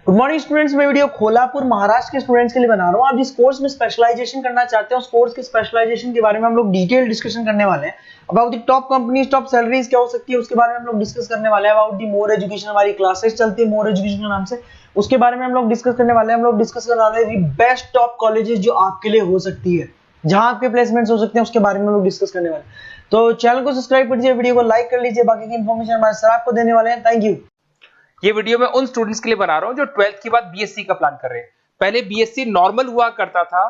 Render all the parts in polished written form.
Good morning students. मैं video Kolhapur Maharashtra के students के लिए बना रहा हूँ। आप जिस कोर्स में स्पेशलाइजेशन करना चाहते हैं उस कोर्स के स्पेशलाइजेशन के बारे में हम लोग डिटेल डिस्कशन करने वाले हैं। About the top companies, top salaries क्या हो सकती है उसके बारे में हम लोग डिस्कस करने वाले हैं। अबाउट दी मोर एजुकेशन, हमारी क्लासेस चलती है मोर एजुकेशन के नाम से, उसके बारे में हम लोग डिस्कस करने वाले हैं। हम लोग डिस्कस करने वाले हैं बेस्ट टॉप कॉलेजेस जो आपके लिए हो सकती है, जहां आपके प्लेसमेंट्स हो सकते हैं, उसके बारे में हम लोग डिस्कस करने वाले हैं। तो चैनल को सब्सक्राइब कर लीजिए, वीडियो को लाइक कर लीजिए। बाकी की इन्फॉर्मेशन हमारे सर आपको देने वाले हैं। Thank you. ये वीडियो मैं उन स्टूडेंट्स के लिए बना रहा हूं जो 12th के बाद बीएससी का प्लान कर रहे हैं। पहले बीएससी नॉर्मल हुआ करता था,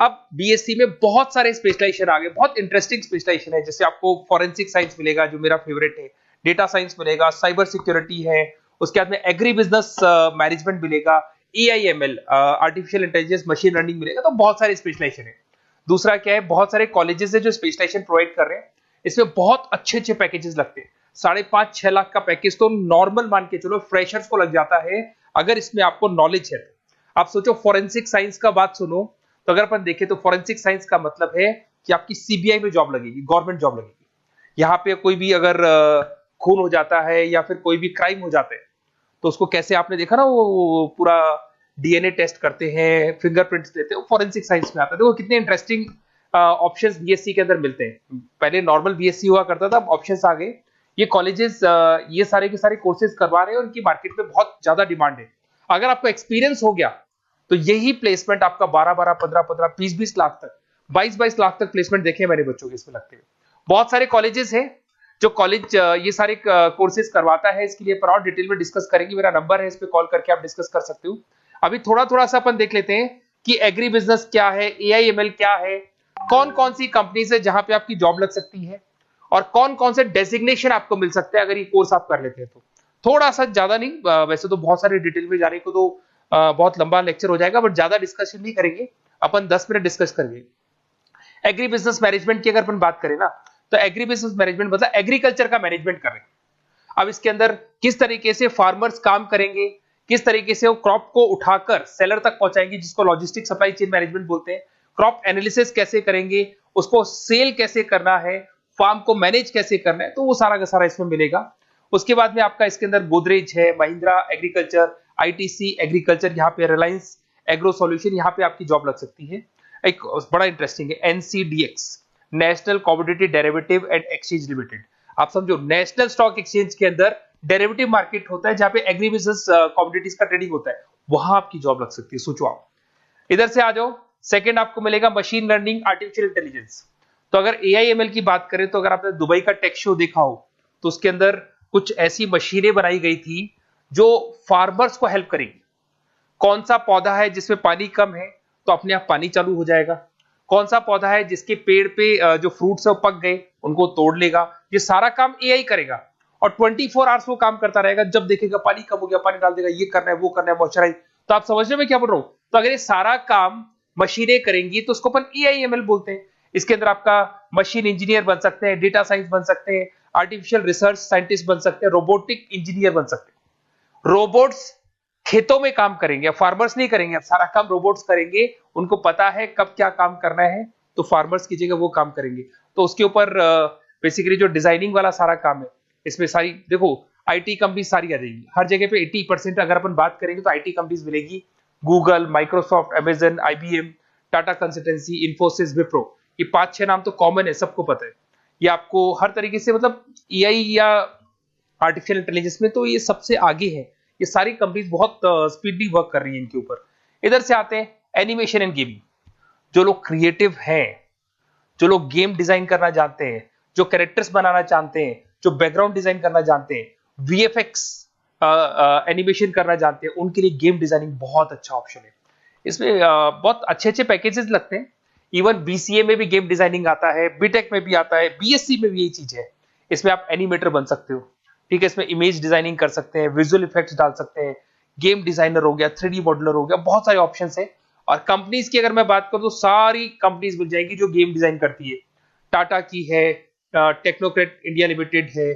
अब बीएससी में बहुत सारे स्पेशलाइजेशन आ गए, बहुत इंटरेस्टिंग स्पेशलाइजेशन है। जैसे आपको फॉरेंसिक साइंस मिलेगा जो मेरा फेवरेट है, डेटा साइंस मिलेगा, साइबर सिक्योरिटी है, उसके बाद में एग्री बिजनेस मैनेजमेंट मिलेगा, AIML artificial intelligence, machine learning मिलेगा। तो बहुत सारे स्पेशलाइजेशन है। दूसरा क्या है, बहुत सारे कॉलेजेस है जो स्पेशलाइजेशन प्रोवाइड कर रहे हैं। इसमें बहुत अच्छे अच्छे पैकेजेस लगते हैं। 5.5-6 लाख का पैकेज तो नॉर्मल मान के चलो फ्रेशर्स को लग जाता है, अगर इसमें आपको नॉलेज है तो। आप सोचो फॉरेंसिक साइंस का बात सुनो, तो अगर अपन देखें तो फॉरेंसिक साइंस का मतलब है कि आपकी सीबीआई में जॉब लगेगी, गवर्नमेंट जॉब लगेगी। यहाँ पे कोई भी अगर खून हो जाता है या फिर कोई भी क्राइम हो जाते हैं तो उसको कैसे, आपने देखा ना वो पूरा डीएनए टेस्ट करते हैं, फिंगरप्रिंट्स लेते हैं, वो फॉरेंसिक साइंस में आता है। देखो कितने इंटरेस्टिंग ऑप्शंस बीएससी के अंदर मिलते हैं। पहले नॉर्मल बीएससी हुआ करता था, अब ऑप्शंस आ गए। ये कॉलेजेस ये सारे के सारे कोर्सेज करवा रहे हैं और उनकी मार्केट में बहुत ज्यादा डिमांड है। अगर आपको एक्सपीरियंस हो गया तो यही प्लेसमेंट आपका 12-12, 15-15, 20-20 लाख तक, 22-22 लाख तक प्लेसमेंट देखे मैंने बच्चों के इसमें लगते हुए। बहुत सारे कॉलेजेस हैं जो कॉलेज ये सारे कोर्सेज करवाता है। इसके लिए पर और डिटेल में डिस्कस करेंगे। मेरा नंबर है, इस पे कॉल करके आप डिस्कस कर सकते हो। अभी थोड़ा थोड़ा सा अपन देख लेते हैं कि एग्री बिजनेस क्या है, एआईएमएल क्या है, कौन कौन सी कंपनीज है जहां पे आपकी जॉब लग सकती है, और कौन कौन से डेजिग्नेशन आपको मिल सकते हैं अगर ये कोर्स आप कर लेते हैं तो। थोड़ा सा, ज्यादा नहीं, वैसे तो बहुत सारे डिटेल में जाने को तो बहुत लंबा लेक्चर हो जाएगा, बट ज्यादा डिस्कशन नहीं करेंगे अपन, 10 मिनट डिस्कस करेंगे। एग्री बिजनेस मैनेजमेंट की अगर अपन बात करें ना, तो एग्री बिजनेस मैनेजमेंट मतलब एग्रीकल्चर का मैनेजमेंट कर रहे हैं। अब इसके अंदर किस तरीके से फार्मर्स काम करेंगे, किस तरीके से वो क्रॉप को उठाकर सेलर तक पहुंचाएंगे, जिसको लॉजिस्टिक सप्लाई चेन मैनेजमेंट बोलते हैं। क्रॉप एनालिसिस कैसे करेंगे, उसको सेल कैसे करना है, फार्म को मैनेज कैसे करना है, तो वो सारा का सारा इसमें मिलेगा। उसके बाद में आपका इसके अंदर गोदरेज है, महिंद्रा एग्रीकल्चर, आईटीसी एग्रीकल्चर, यहाँ पे रिलायंस एग्रो सॉल्यूशन, यहाँ पे आपकी जॉब लग सकती है। एक बड़ा इंटरेस्टिंग है NCDEX, national commodity derivative and exchange limited. आप समझो नेशनल स्टॉक एक्सचेंज के अंदर डेरिवेटिव मार्केट होता है जहां पे एग्री बिजनेस कमोडिटीज का ट्रेडिंग होता है, वहां आपकी जॉब लग सकती है। सोचो आप इधर से आ जाओ। सेकंड आपको मिलेगा मशीन लर्निंग, आर्टिफिशियल इंटेलिजेंस। तो अगर एआईएमएल की बात करें तो अगर आपने दुबई का टेक शो देखा हो तो उसके अंदर कुछ ऐसी मशीनें बनाई गई थी जो फार्मर्स को हेल्प करेंगी। कौन सा पौधा है जिसमें पानी कम है तो अपने आप पानी चालू हो जाएगा, कौन सा पौधा है जिसके पेड़ पे जो फ्रूट्स है वो पक गए उनको तोड़ लेगा, ये सारा काम एआई करेगा। और 24 आवर्स वो काम करता रहेगा, जब देखेगा पानी कम हो गया पानी डाल देगा, ये करना है वो करना है, मॉइस्चराइज। तो आप समझ रहे हो मैं क्या बोल रहा हूं। तो अगर ये सारा काम मशीनें करेंगी तो उसको अपन एआईएमएल बोलते हैं। इसके अंदर आपका मशीन इंजीनियर बन सकते हैं, डेटा साइंस बन सकते हैं, आर्टिफिशियल रिसर्च साइंटिस्ट बन सकते हैं, रोबोटिक इंजीनियर बन सकते हैं। रोबोट्स खेतों में काम करेंगे, फार्मर्स नहीं करेंगे, अब सारा काम रोबोट्स करेंगे। उनको पता है कब क्या काम करना है, तो फार्मर्स की जगह वो काम करेंगे। तो उसके ऊपर बेसिकली जो डिजाइनिंग वाला सारा काम है, इसमें सारी देखो आईटी कंपनी सारी आ जाएगी। हर जगह पे 80% अगर अपन बात करेंगे तो आईटी कंपनीज मिलेगी। Google, Microsoft, Amazon, IBM, Tata consultancy, Infosys, Wipro, ये 5-6 नाम तो कॉमन है, सबको पता है। ये आपको हर तरीके से, मतलब एआई या आर्टिफिशियल इंटेलिजेंस में तो ये सबसे आगे है। ये सारी कंपनीज बहुत स्पीडली वर्क कर रही है इनके ऊपर। इधर से आते हैं एनिमेशन एंड गेमिंग। जो लोग क्रिएटिव हैं, जो लोग गेम डिजाइन करना जानते हैं, जो कैरेक्टर्स बनाना चाहते हैं, जो बैकग्राउंड डिजाइन करना जानते हैं, वीएफएक्स एनिमेशन करना जानते हैं, उनके लिए गेम डिजाइनिंग बहुत अच्छा ऑप्शन है। इसमें बहुत अच्छे अच्छे पैकेजेस लगते हैं। इवन बीसीए में भी गेम डिजाइनिंग आता है, बीटेक में भी आता है, बीएससी में भी यही चीज है। इसमें आप एनिमेटर बन सकते हो, ठीक है। इसमें इमेज डिजाइनिंग कर सकते हैं, विजुअल इफेक्ट्स डाल सकते हैं, गेम डिजाइनर हो गया, 3D मॉडलर हो गया, बहुत सारे ऑप्शंस हैं। और कंपनीज की अगर मैं बात करूं तो सारी कंपनीज मिल जाएंगी जो गेम डिजाइन करती है। टाटा की है, टेक्नोक्रेट इंडिया लिमिटेड है,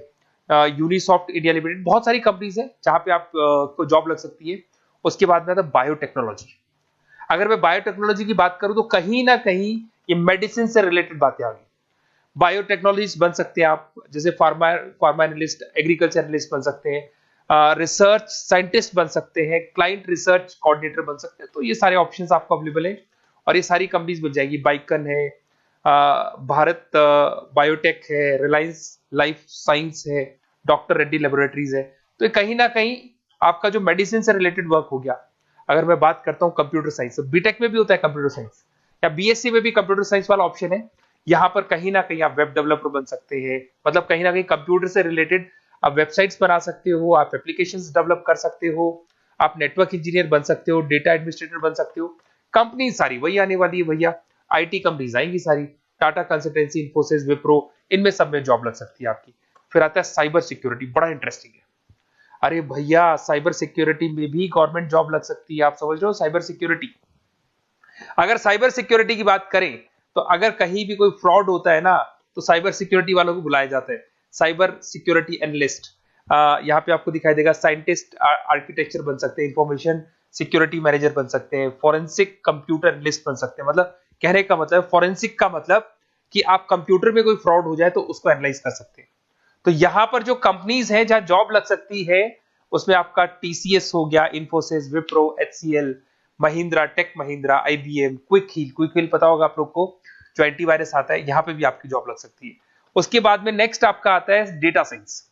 यूनिसॉफ्ट इंडिया लिमिटेड, बहुत सारी कंपनीज है जहां पे आप को जॉब लग सकती है। उसके बाद में आता है बायोटेक्नोलॉजी। अगर मैं बायोटेक्नोलॉजी की बात करूं तो कहीं ना कहीं ये मेडिसिन से रिलेटेड बातें आ गई। बायोटेक्नोलॉजिस्ट बन सकते हैं आप, जैसे फार्मा एनालिस्ट, एग्रीकल्चर एनालिस्ट बन सकते हैं, रिसर्च साइंटिस्ट बन सकते हैं, क्लाइंट रिसर्च कोऑर्डिनेटर बन सकते हैं। तो ये सारे ऑप्शंस आपको अवेलेबल है और ये सारी कंपनीज मिल जाएगी। बाइकन है, भारत बायोटेक है, रिलायंस लाइफ साइंस है, डॉक्टर रेड्डी लेबोरेटरीज है। तो ये कहीं ना कहीं आपका जो मेडिसिन से रिलेटेड वर्क हो गया। अगर मैं बात करता हूँ कंप्यूटर साइंस, बीटेक में भी होता है कंप्यूटर साइंस, या बीएससी में भी कंप्यूटर साइंस वाला ऑप्शन है। यहाँ पर कहीं ना कहीं आप वेब डेवलपर बन सकते हैं, मतलब कहीं ना कहीं कंप्यूटर से रिलेटेड आप वेबसाइट्स बना सकते हो, आप एप्लीकेशंस डेवलप कर सकते हो, आप नेटवर्क इंजीनियर बन सकते हो, डेटा एडमिनिस्ट्रेटर बन सकते हो। कंपनी सारी वही आने वाली है भैया, आईटी कंपनीज आएंगी सारी, टाटा कंसल्टेंसी, इन्फोसिस, विप्रो, इनमें सब में जॉब लग सकती है आपकी। फिर आता है साइबर सिक्योरिटी, बड़ा इंटरेस्टिंग है। अरे भैया साइबर सिक्योरिटी में भी गवर्नमेंट जॉब लग सकती है। आप समझ रहे हो साइबर सिक्योरिटी, अगर साइबर सिक्योरिटी की बात करें तो अगर कहीं भी कोई फ्रॉड होता है ना तो साइबर सिक्योरिटी वालों को बुलाया जाता है, साइबर सिक्योरिटी एनालिस्ट। यहाँ पे आपको दिखाई देगा, साइंटिस्ट आर्किटेक्चर बन सकते हैं, इंफॉर्मेशन सिक्योरिटी मैनेजर बन सकते हैं, फॉरेंसिक कंप्यूटर एनालिस्ट बन सकते हैं। मतलब कहने का मतलब, फॉरेंसिक का मतलब कि आप कंप्यूटर में कोई फ्रॉड हो जाए तो उसको एनालाइज कर सकते हैं। तो यहां पर जो कंपनीज हैं जहां जॉब लग सकती है, उसमें आपका टीसीएस हो गया, इन्फोसिस, विप्रो, एचसीएल, महिंद्रा, टेक महिंद्रा, आईबीएम, क्विक हील पता होगा आप लोग को, जो एंटीवायरस आता है, यहां पे भी आपकी जॉब लग सकती है। उसके बाद में नेक्स्ट आपका आता है डेटा साइंस।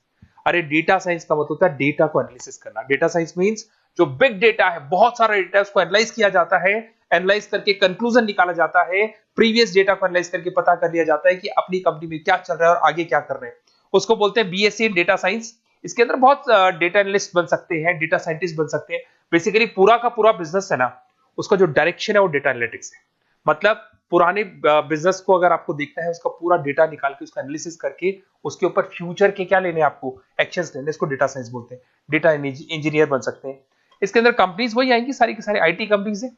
अरे डेटा साइंस का मतलब होता है डेटा को एनालिसिस करना। डेटा साइंस मींस जो बिग डेटा है, बहुत सारा डेटा है, उसको एनालाइज किया जाता है, एनालाइज करके कंक्लूजन निकाला जाता है, प्रीवियस डेटा को एनालाइज करके पता कर लिया जाता है कि अपनी कंपनी में क्या चल रहा है और आगे क्या कर रहे हैं। उसको बोलते हैं बीएससी इन डेटा साइंस। इसके अंदर बहुत डेटा एनालिस्ट बन सकते हैं, डेटा साइंटिस्ट बन सकते हैं। बेसिकली पूरा का पूरा बिजनेस है ना, उसका जो डायरेक्शन है वो डेटा एनालिटिक्स है। मतलब पुराने बिजनेस को अगर आपको देखना है, उसका पूरा डेटा निकाल के उसका एनालिसिस करके उसके ऊपर फ्यूचर के क्या लेने आपको एक्शंस लेने, इसको डेटा साइंस बोलते हैं। डेटा इंजीनियर बन सकते हैं। इसके अंदर कंपनीज वही आएंगी, सारी की सारी आईटी कंपनीज है,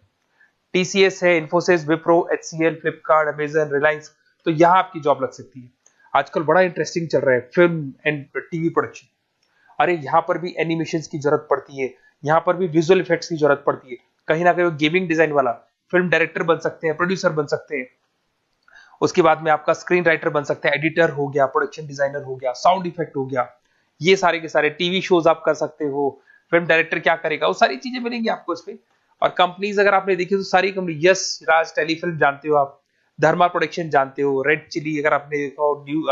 टीसीएस है, इन्फोसिस, विप्रो, एचसीएल, फ्लिपकार्ट, अमेजन, रिलायंस। तो यहां आपकी जॉब लग सकती है। आजकल बड़ा इंटरेस्टिंग चल रहा है फिल्म एंड टीवी प्रोडक्शन। अरे यहाँ पर भी एनिमेशन की जरूरत पड़ती है, यहाँ पर भी विजुअल इफेक्ट्स की जरूरत पड़ती है। कहीं ना कहीं गेमिंग डिजाइन वाला फिल्म डायरेक्टर बन सकते हैं, प्रोड्यूसर बन सकते हैं। उसके बाद में आपका स्क्रीन राइटर बन सकते हैं, एडिटर हो गया, प्रोडक्शन डिजाइनर हो गया, साउंड इफेक्ट हो गया, ये सारे के सारे टीवी शोज आप कर सकते हो। फिल्म डायरेक्टर क्या करेगा, वो सारी चीजें मिलेंगी आपको इसमें। और कंपनीज अगर आपने देखी तो सारी कंपनी, यस राज टेलीफिल्म जानते हो आप, धर्मा प्रोडक्शन जानते हो, रेड चिली अगर आपने देखा हो,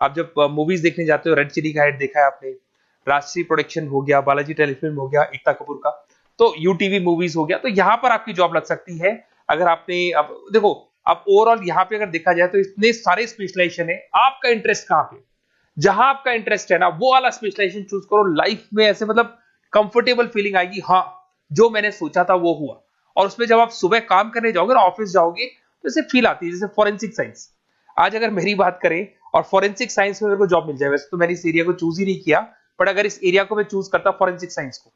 आप जब मूवीज देखने जाते हो रेड चिली का एड देखा है आपने, राजश्री प्रोडक्शन हो गया, बालाजी टेलीफिल्म हो गया एकता कपूर का, तो यूटीवी मूवीज हो गया। तो यहां पर आपकी जॉब लग सकती है। अगर आपने, अब देखो, अब ओवरऑल यहां पे अगर देखा जाए तो इतने सारे स्पेशलाइजेशन है, आपका इंटरेस्ट कहां पे, जहां आपका इंटरेस्ट है ना वो वाला स्पेशलाइजेशन चूज करो। लाइफ में ऐसे मतलब कंफर्टेबल फीलिंग आएगी, हाँ जो मैंने सोचा था वो हुआ। और उसमें जब आप सुबह काम करने जाओगे ना, ऑफिस जाओगे, तो ऐसे फील आती है जैसे फॉरेंसिक साइंस। आज अगर मेरी बात करें और फॉरेंसिक साइंस में मेरे को जॉब मिल जाए, वैसे तो मैंने इस एरिया को चूज ही नहीं किया, बट अगर इस एरिया को मैं चूज करता फॉरेंसिक साइंस को,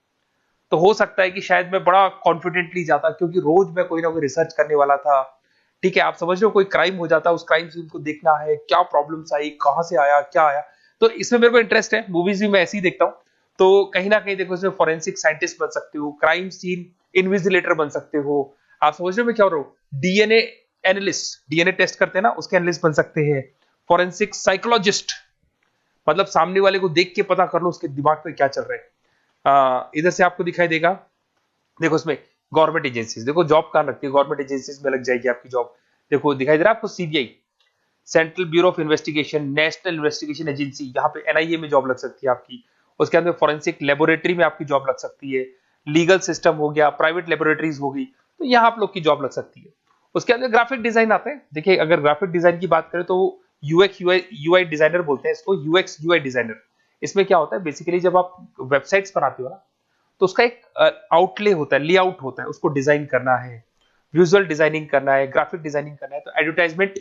तो हो सकता है कि शायद मैं बड़ा कॉन्फिडेंटली जाता, क्योंकि रोज मैं कोई ना कोई रिसर्च करने वाला था। ठीक है, आप समझ रहे हो, कोई क्राइम हो जाता, उस क्राइम सीन को देखना है, क्या प्रॉब्लम्स आई, कहां से आया, क्या आया। तो इसमें मेरे को इंटरेस्ट है, मूवीज भी मैं ऐसे ही देखता हूँ। तो कहीं ना कहीं देखो, इसमें फॉरेंसिक साइंटिस्ट बन सकते हो, क्राइम सीन इन्विजिलेटर बन सकते हो। आप समझ रहे हो मैं क्या हो रहा हूँ, डीएनए एनालिस्ट, डीएनए टेस्ट करते हैं ना, उसके एनालिस्ट बन सकते हैं। फॉरेंसिक साइकोलॉजिस्ट, मतलब सामने वाले को देख के पता कर लो उसके दिमाग में क्या चल रहा है। इधर से आपको दिखाई देगा, देखो इसमें गवर्नमेंट एजेंसीज, देखो जॉब कहां लगती है, गवर्नमेंट एजेंसीज में लग जाएगी आपकी जॉब। देखो दिखाई दे रहा है आपको, CBI, central bureau of investigation, national investigation agency, यहाँ पे एनआईए में जॉब लग सकती है आपकी। उसके अंदर फॉरेंसिक लेबोरेटरी में आपकी जॉब लग सकती है। लीगल सिस्टम हो गया, प्राइवेट लेबोरेटरीज होगी, तो यहाँ आप लोग की जॉब लग सकती है। उसके अंदर ग्राफिक डिजाइन आता है। देखिए अगर ग्राफिक डिजाइन की बात करें तो यूएक्स यूआई डिजाइनर बोलते हैं इसको, यूएक्स यूआई डिजाइनर। इसमें क्या होता है, बेसिकली जब आप वेबसाइट्स बनाते हो ना, तो उसका एक आउटले होता है, लेआउट होता है, उसको डिजाइन करना है, विजुअल डिजाइनिंग करना है, ग्राफिक डिजाइनिंग करना है, तो एडवर्टाइजमेंट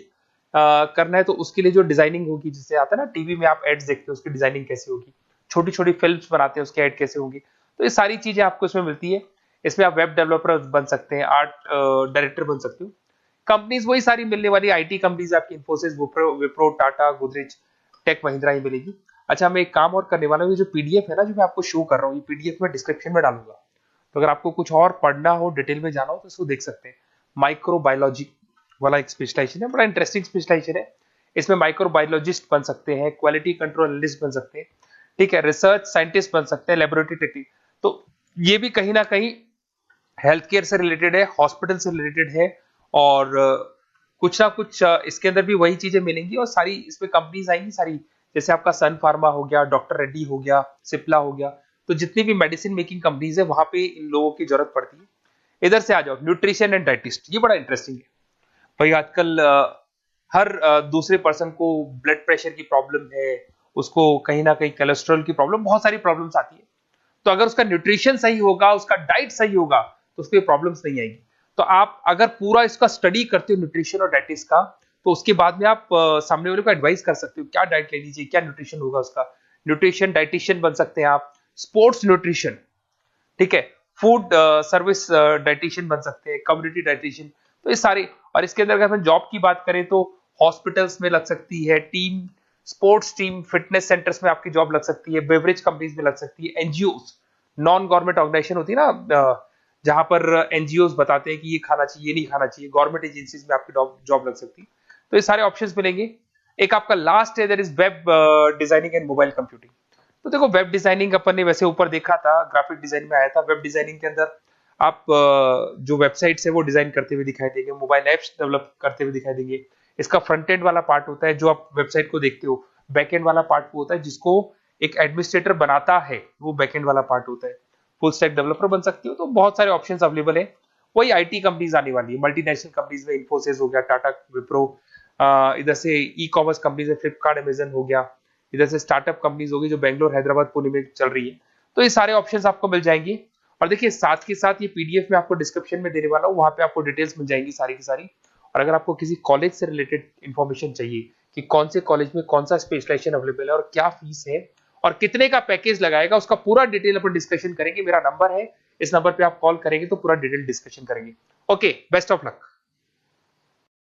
करना है, तो उसके लिए जो डिजाइनिंग होगी, जिससे आता है ना टीवी में आप एड्स देखते हो, उसकी डिजाइनिंग कैसे होगी, छोटी छोटी फिल्म्स बनाते हैं उसके एड कैसे होंगे, तो ये सारी चीजें आपको इसमें मिलती है। इसमें आप वेब डेवलपर बन सकते हैं, आर्ट डायरेक्टर बन सकते हो। कंपनीज वही सारी मिलने वाली आईटी कंपनीज आपकी, इन्फोसिस, विप्रो, टाटा, गोदरेज, टेक महिंद्रा ही मिलेगी। अच्छा, मैं एक काम और करने वाला हूँ, ये जो पीडीएफ है ना जो मैं आपको शो कर रहा हूँ, ये पीडीएफ में डिस्क्रिप्शन में डालूंगा, तो अगर आपको कुछ और पढ़ना हो, डिटेल में जाना हो, तो इसको देख सकते हैं। माइक्रोबायोलॉजी वाला एक स्पेशलाइजेशन है, बड़ा इंटरेस्टिंग स्पेशलाइजेशन है। इसमें माइक्रोबायोलॉजिस्ट बन सकते हैं, क्वालिटी कंट्रोल एनालिस्ट बन सकते हैं, ठीक है, रिसर्च साइंटिस्ट बन सकते हैं, लेबोरेटरी टेक्निक। तो ये भी कहीं ना कहीं हेल्थ केयर से रिलेटेड है, हॉस्पिटल से रिलेटेड है, और कुछ ना कुछ इसके अंदर भी वही चीजें मिलेंगी, और सारी इसमें कंपनीज आएंगी सारी, जैसे आपका सन फार्मा हो गया, डॉक्टर रेड्डी हो गया, सिप्ला हो गया। तो जितनी भी मेडिसिन मेकिंग कंपनीज है वहां पे इन लोगों की जरूरत पड़ती है। इधर से आ जाओ, न्यूट्रिशन एंड डाइटिस्ट, ये बड़ा इंटरेस्टिंग है भाई। आजकल हर दूसरे पर्सन को ब्लड प्रेशर की प्रॉब्लम है, उसको कहीं ना कहीं कोलेस्ट्रॉल की प्रॉब्लम, बहुत सारी प्रॉब्लम्स आती है। तो अगर उसका न्यूट्रिशन सही होगा, उसका डाइट सही होगा, तो उसको प्रॉब्लम्स नहीं आएगी। तो आप अगर पूरा इसका स्टडी करते हो न्यूट्रिशन और डाइटिस का, तो उसके बाद में आप सामने वाले को एडवाइस कर सकते हो क्या डाइट लेनी चाहिए, क्या न्यूट्रिशन होगा उसका। न्यूट्रिशन डाइटिशियन बन सकते हैं आप, स्पोर्ट्स न्यूट्रिशन, ठीक है, फूड सर्विस डाइटिशियन बन सकते हैं, कम्युनिटी डाइटिशियन। तो ये सारे, और इसके अंदर अगर हम जॉब की बात करें तो हॉस्पिटल्स में लग सकती है, team sports team fitness centres में आपकी जॉब लग सकती है, बेवरेज कंपनीज में लग सकती है, एनजीओस नॉन गवर्नमेंट ऑर्गेनाइजेशन होती है ना, जहां पर एनजीओस बताते हैं कि ये खाना चाहिए, ये नहीं खाना चाहिए, गवर्नमेंट एजेंसीज में आपकी जॉब लग सकती है। तो ये सारे ऑप्शंस मिलेंगे। एक आपका लास्ट है, that is web designing and mobile computing. तो देखो, वेब डिजाइनिंग अपन ने वैसे ऊपर देखा था, ग्राफिक डिजाइन में आया था। वेब डिजाइनिंग के अंदर आप जो वेबसाइट्स है वो डिजाइन करते हुए दिखाई देंगे, मोबाइल एप्स डेवलप करते हुए दिखाई देंगे। इसका फ्रंट एंड वाला पार्ट होता है जो आप वेबसाइट को देखते हो, बैक एंड वाला पार्ट वो होता है जिसको एक एडमिनिस्ट्रेटर बनाता है, वो बैक एंड वाला पार्ट होता है। फुल स्टैक डेवलपर बन सकते हो। तो बहुत सारे ऑप्शंस अवेलेबल है। वही आईटी कंपनीज आने वाली है, मल्टीनेशनल कंपनीज में इन्फोसिस हो गया, टाटा, विप्रो, इधर से ई कॉमर्स कंपनीज में फ्लिपकार्ट, अमेजन हो गया, इधर से स्टार्टअप कंपनीज होगी जो बेंगलोर, हैदराबाद, पुणे में चल रही है। तो ये सारे ऑप्शंस आपको मिल जाएंगे। और देखिए, साथ के साथ ये पीडीएफ में आपको डिस्क्रिप्शन में देने वाला हूँ, वहां पे आपको डिटेल्स मिल जाएंगी सारी की सारी। और अगर आपको किसी कॉलेज से रिलेटेड इन्फॉर्मेशन चाहिए कि कौन से कॉलेज में कौन सा स्पेशलाइजेशन अवेलेबल है और क्या फीस है और कितने का पैकेज लगाएगा, उसका पूरा डिटेल अपन डिस्कशन करेंगे। मेरा नंबर है, इस नंबर पे आप कॉल करेंगे तो पूरा डिटेल डिस्कशन करेंगे। Okay, best of luck.